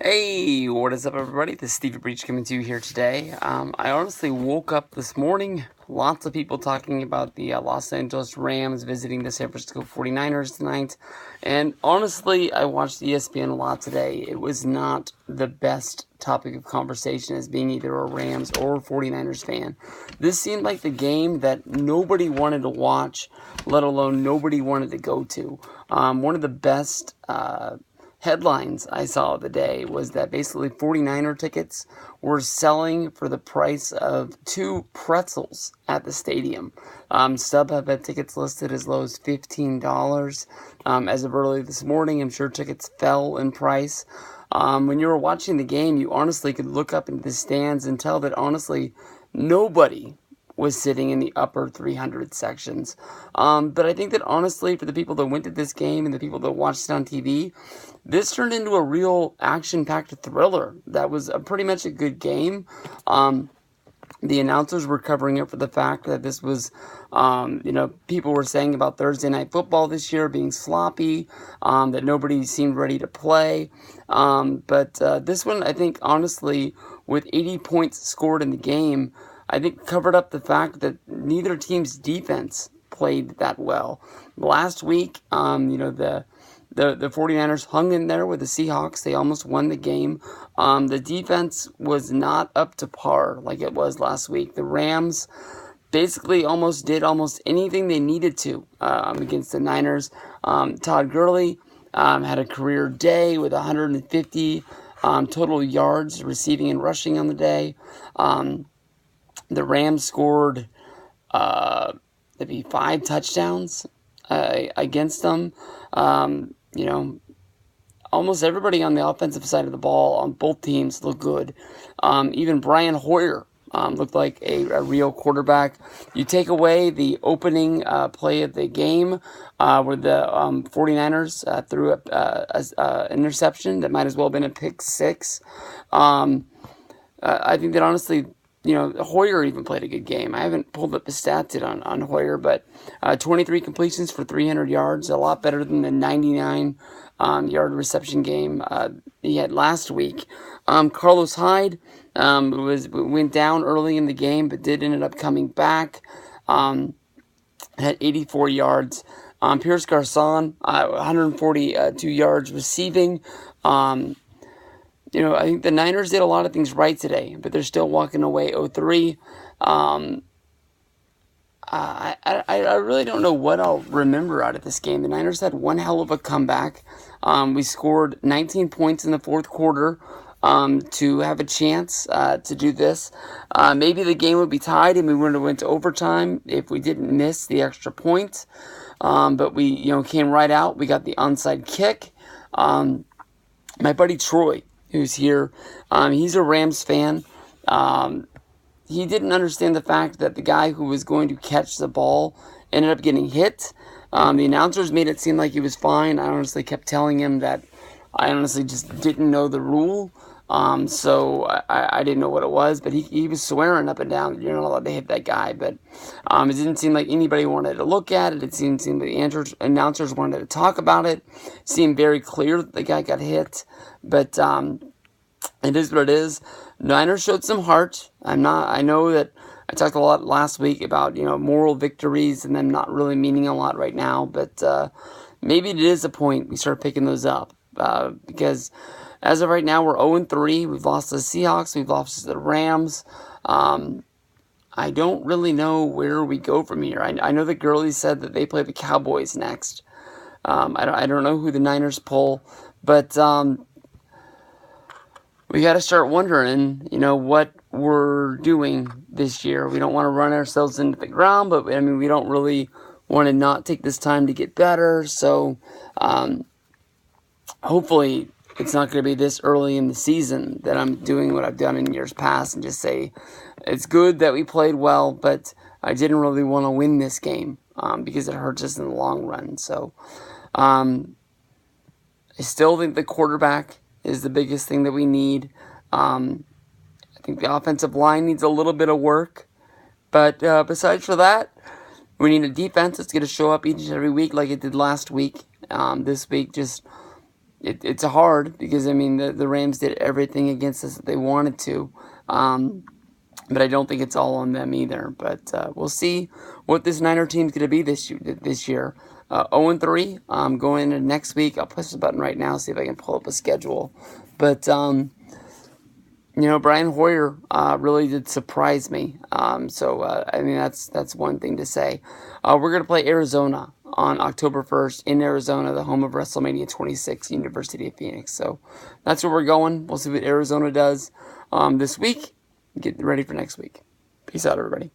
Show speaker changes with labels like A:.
A: Hey, what is up, everybody? This is Stevie Breach coming to you here today. I honestly woke up this morning, lots of people talking about the Los Angeles Rams visiting the San Francisco 49ers tonight. And honestly, I watched ESPN a lot today. It was not the best topic of conversation as being either a Rams or 49ers fan. This seemed like the game that nobody wanted to watch, let alone nobody wanted to go to. One of the best headlines I saw of the day was that basically 49er tickets were selling for the price of 2 pretzels at the stadium. StubHub had tickets listed as low as $15. As of early this morning, I'm sure tickets fell in price. When you were watching the game, you honestly could look up into the stands and tell that honestly nobody was sitting in the upper 300 sections. But I think that honestly, for the people that went to this game and the people that watched it on TV, this turned into a real action-packed thriller. That was pretty much a good game. The announcers were covering it for the fact that this was, people were saying about Thursday Night Football this year being sloppy, that nobody seemed ready to play. But this one, I think, honestly, with 80 points scored in the game, I think covered up the fact that neither team's defense played that well. Last week, the 49ers hung in there with the Seahawks. They almost won the game. The defense was not up to par like it was last week. The Rams basically did almost anything they needed to against the Niners. Todd Gurley had a career day with 150 total yards receiving and rushing on the day. The Rams scored maybe 5 touchdowns against them. Almost everybody on the offensive side of the ball on both teams looked good. Even Brian Hoyer looked like a real quarterback. You take away the opening play of the game where the 49ers threw up an interception that might as well have been a pick six. I think that honestly, Hoyer even played a good game. I haven't pulled up the stats yet on Hoyer, but 23 completions for 300 yards, a lot better than the 99 yard reception game he had last week. Carlos Hyde went down early in the game, but did ended up coming back. Had 84 yards. Pierce Garçon, 142 yards receiving. I think the Niners did a lot of things right today, but they're still walking away 0-3. I really don't know what I'll remember out of this game. The Niners had one hell of a comeback. We scored 19 points in the fourth quarter to have a chance to do this. Maybe the game would be tied and we would have went to overtime if we didn't miss the extra point. But we, came right out. We got the onside kick. My buddy Troy, who's here, he's a Rams fan. He didn't understand the fact that the guy who was going to catch the ball ended up getting hit. The announcers made it seem like he was fine. I honestly kept telling him that I honestly just didn't know the rule. So I didn't know what it was, but he was swearing up and down that you're not allowed to hit that guy. But it didn't seem like anybody wanted to look at it. It seemed like the announcers wanted to talk about it. It seemed very clear that the guy got hit. But it is what it is. Niners showed some heart. I know that I talked a lot last week about, moral victories and them not really meaning a lot right now. But maybe it is a point we start picking those up. Because as of right now, we're 0-3. We've lost to the Seahawks. We've lost to the Rams. I don't really know where we go from here. I know that Gurley said that they play the Cowboys next. I don't know who the Niners pull. But we got to start wondering, what we're doing this year. We don't want to run ourselves into the ground, but we don't really want to not take this time to get better. So, hopefully it's not going to be this early in the season that I'm doing what I've done in years past and just say it's good that we played well, but I didn't really want to win this game because it hurts us in the long run. So, I still think the quarterback is the biggest thing that we need. I think the offensive line needs a little bit of work. But besides for that, we need a defense that's going to show up each and every week like it did last week. This week just it's hard because, I mean, the Rams did everything against us that they wanted to. But I don't think it's all on them either. But we'll see what this Niner team's going to be this year. 0-3 going into next week. I'll push the button right now, see if I can pull up a schedule. But, Brian Hoyer really did surprise me. I mean, that's one thing to say. We're going to play Arizona on October 1st in Arizona, the home of WrestleMania 26, University of Phoenix. So that's where we're going. We'll see what Arizona does this week. Get ready for next week. Peace out, everybody.